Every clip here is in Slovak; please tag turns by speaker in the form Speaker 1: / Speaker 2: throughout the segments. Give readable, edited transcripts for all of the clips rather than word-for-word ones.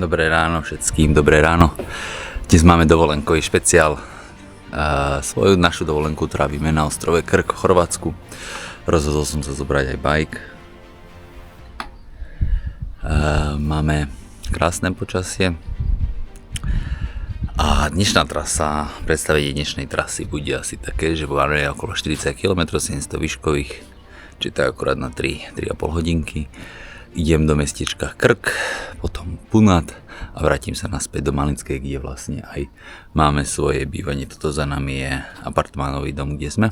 Speaker 1: Dobré ráno všetkým, dobré ráno. Dnes máme dovolenkový špeciál. Svoju našu dovolenku trávime na ostrove Krk v Chorvátsku. Rozhodol som sa zobrať aj bike. Máme krásne počasie. A dnešná trasa, predstavenie dnešnej trasy bude asi také, že bude okolo 40 km, 700 výškových, či to je akurát na 3,5 hodinky. Idem do mestečka Krk, potom Punat a vrátim sa naspäť do Malinskej, kde vlastne aj máme svoje bývanie. Toto za nami je apartmánový dom, kde sme.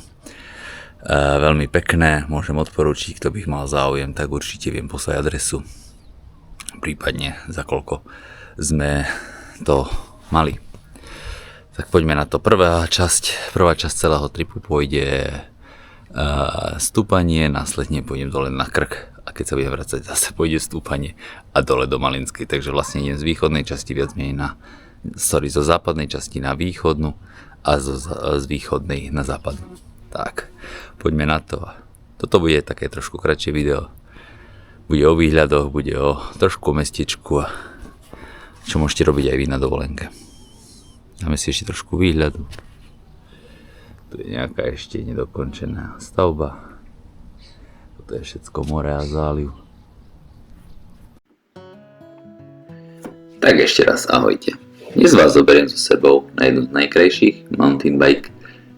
Speaker 1: Veľmi pekné, môžem odporúčiť, kto by mal záujem, tak určite viem poslať adresu. Prípadne za koľko sme to mali. Tak poďme na to. Prvá časť celého tripu pôjde stúpanie, následne pôjdem dole na Krk. A keď sa budem vracať, zase pôjde stúpanie a dole do Malinskej. Takže vlastne idem z východnej časti viac menej zo západnej časti na východnú a z východnej na západnú. Tak, poďme na to. Toto bude také trošku kratšie video. Bude o výhľadoch, bude o trošku o mestečku a čo môžete robiť aj vy na dovolenke. Dáme si ešte trošku výhľadu. Tu je nejaká ešte nedokončená stavba. To je všetko more a záliv. Tak ešte raz ahojte. Dnes vás zoberiem so sebou na jednu z najkrajších mountain bike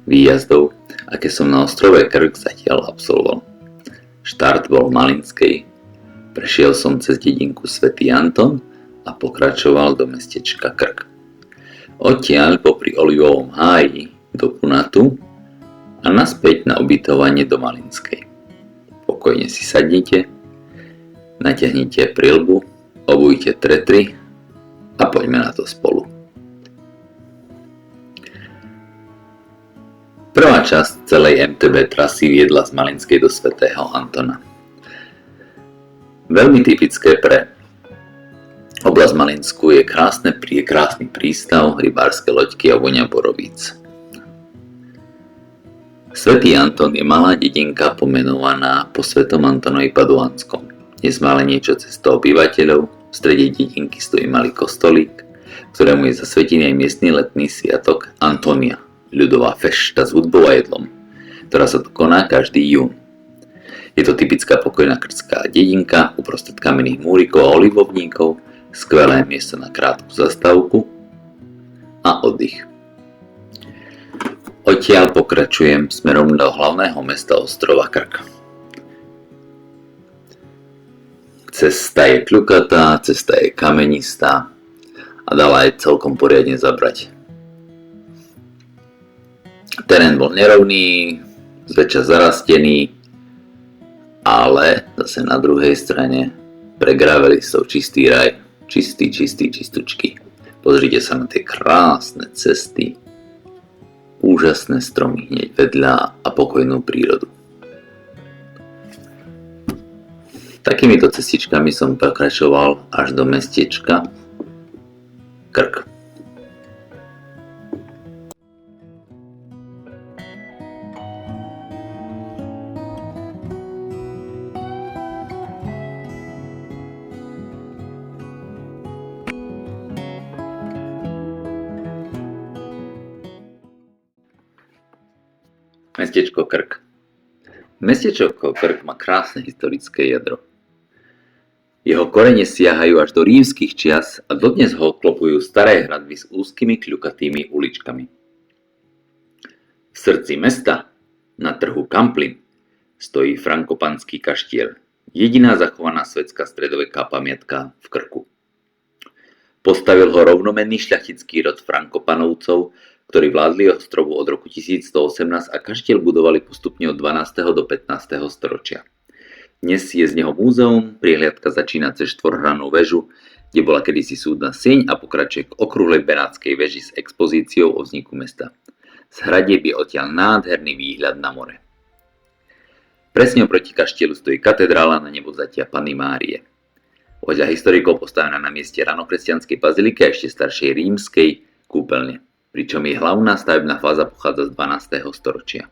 Speaker 1: výjazdov, aké som na ostrove Krk zatiaľ absolvoval. Štart bol v Malinskej, prešiel som cez dedinku Svätý Anton a pokračoval do mestečka Krk. Odtiaľ popri Olivovom háji do Punatu a naspäť na ubytovanie do Malinskej. Pokojne si sadnite, natiahnite prilbu, obujte tretry a poďme na to spolu. Prvá časť celej MTB trasy viedla z Malinskej do Svätého Antona. Veľmi typické pre oblasť Malinsku je krásny prístav, rybárske loďky a vôňa borovíc. Svätý Anton je malá dedinka pomenovaná po Svätom Antonovi Paduánskom. Dnes má len niečo cez 100 obyvateľov, v strede dedinky stojí malý kostolík, ktorému je zasvetený aj miestny letný sviatok Antonia, ľudová fešta s hudbou a jedlom, ktorá sa tu koná každý jún. Je to typická pokojná krtská dedinka, uprostred kamenných múrikov a olivovníkov, skvelé miesto na krátku zastávku a oddych. Odtiaľ pokračujem smerom do hlavného mesta ostrova Krk. Cesta je kľukatá, cesta je kamenistá a dala aj celkom poriadne zabrať. Terén bol nerovný, zväčša zarastený, ale zase na druhej strane pre gravelistov čistý raj, čistúčky. Pozrite sa na tie krásne cesty, úžasné stromy hneď vedľa a pokojnú prírodu. Takýmito cestičkami som pokračoval až do mestečka Krk. Mestečko Krk. Mestečko Krk má krásne historické jadro. Jeho korene siahajú až do rímskych čias a dodnes ho obklopujú staré hradby s úzkymi kľukatými uličkami. V srdci mesta, na trhu Kamplin, stojí Frankopanský kaštiel, jediná zachovaná svetská stredoveká pamiatka v Krku. Postavil ho rovnomenný šľachtický rod Frankopanovcov, ktorí vládli ostrovu od roku 1118 a kaštiel budovali postupne od 12. do 15. storočia. Dnes je z neho múzeum, priehliadka začína cez štvorhranú väžu, kde bola kedysi súdna sieň a pokračuje k okrúhlej benátskej väži s expozíciou o vzniku mesta. Z hradieb je odtiaľ nádherný výhľad na more. Presne oproti kaštielu stojí katedrála na Nebovzatia Panny Márie. Podľa historikov postavená na mieste ranokresťanskej baziliky a ešte staršej rímskej kúpeľne, pričom jej hlavná stavebná fáza pochádza z 12. storočia.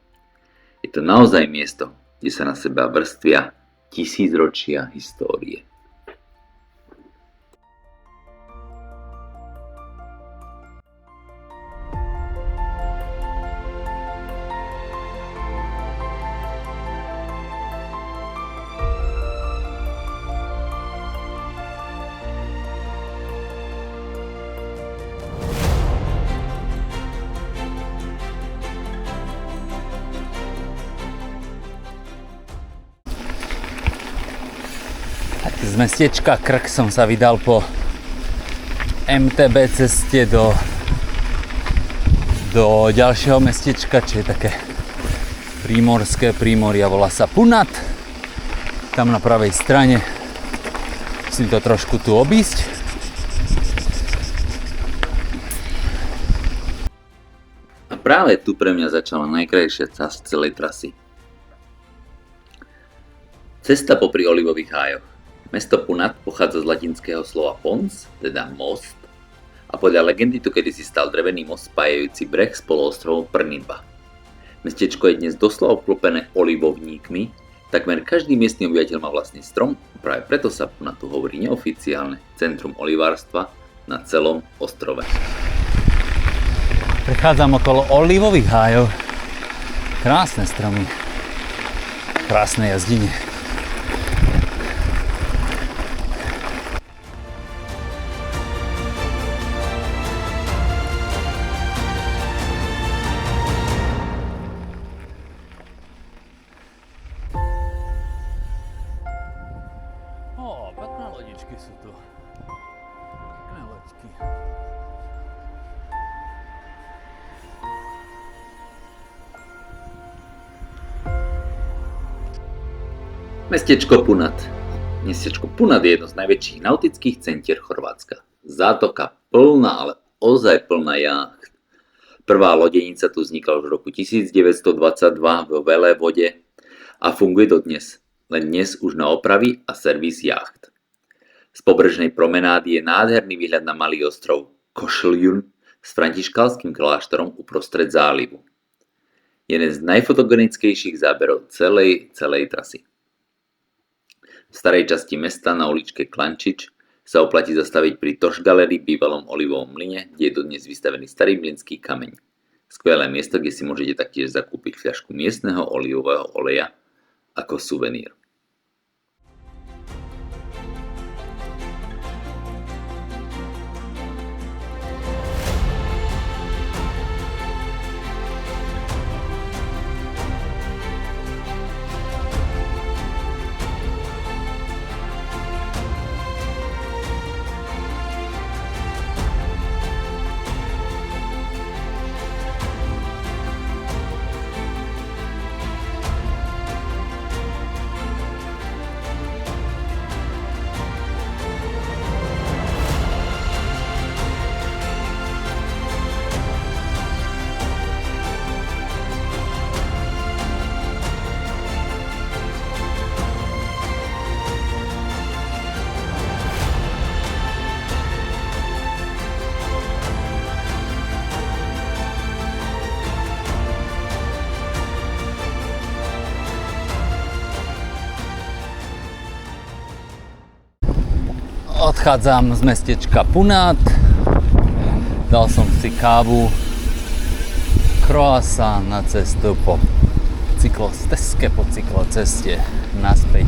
Speaker 1: Je to naozaj miesto, kde sa na seba vrstvia tisícročia histórie.
Speaker 2: Z mestečka Krk som sa vydal po MTB ceste do ďalšieho mestečka, čo je také prímorské prímoria, volá sa Punat. Tam na pravej strane musím to trošku tu obísť.
Speaker 1: A práve tu pre mňa začala najkrajšia časť celej trasy. Cesta popri olivových hájoch. Mesto Punat pochádza z latinského slova pons, teda most, a podľa legendy tu kedysi stal drevený most spájajúci breh s poloostrovom Prnitba. Mestečko je dnes doslova obklopené olivovníkmi, takmer každý miestny obyvateľ má vlastný strom, a práve preto sa Punatu hovorí neoficiálne centrum olivárstva na celom ostrove.
Speaker 2: Prechádzam okolo olivových hájov. Krásne stromy. Krásne jazdine. Pekné lodičky sú tu. Pekné loďky.
Speaker 1: Mestečko Punat. Mestečko Punat je jedno z najväčších nautických centier Chorvátska. Zátoka plná, ale ozaj plná jácht. Prvá lodenica tu vznikla už v roku 1922 vo Velé vode a funguje dodnes. Len dnes už na opravy a servis jácht. Z pobrežnej promenády je nádherný výhľad na malý ostrov Košeljun s františkánskym kláštorom uprostred zálivu. Jeden z najfotogenickejších záberov celej trasy. V starej časti mesta na uličke Klančič sa oplatí zastaviť pri Toš Galerii, bývalom olivovom mlyne, kde je dodnes vystavený starý mlynský kameň. Skvelé miesto, kde si môžete taktiež zakúpiť fľašku miestneho olivového oleja ako suvenír.
Speaker 2: Odchádzam z mestečka Punat, dal som si kávu, croissant na cestu po cykloceste naspäť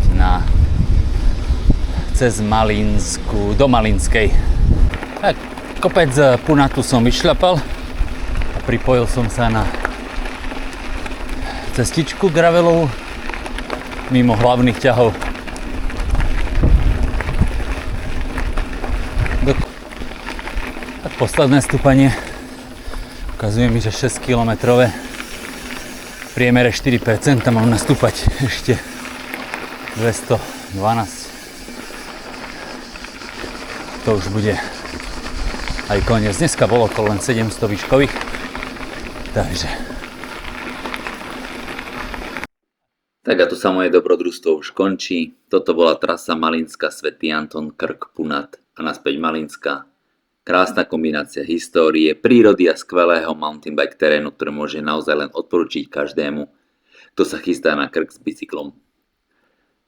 Speaker 2: cez Malínsku, do Malínskej. Tak, kopec Punatu som vyšľapal a pripojil som sa na cestičku gravelovú mimo hlavných ťahov. Posledné stúpanie ukazuje mi, že 6 km v priemere 4%, mám nastúpať ešte 212. To už bude aj koniec. Dneska bolo okolo len 700 výškových, takže.
Speaker 1: Tak a tu sa moje dobrodružstvo už končí. Toto bola trasa Malínska, Svätý Anton, Krk, Punat a naspäť Malínska. Krásna kombinácia histórie, prírody a skvelého mountain bike terénu, ktoré môže naozaj len odporučiť každému, kto sa chystá na Krk s bicyklom.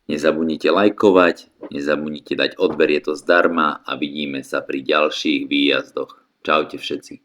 Speaker 1: Nezabudnite lajkovať, nezabudnite dať odber, je to zdarma a vidíme sa pri ďalších výjazdoch. Čaute všetci.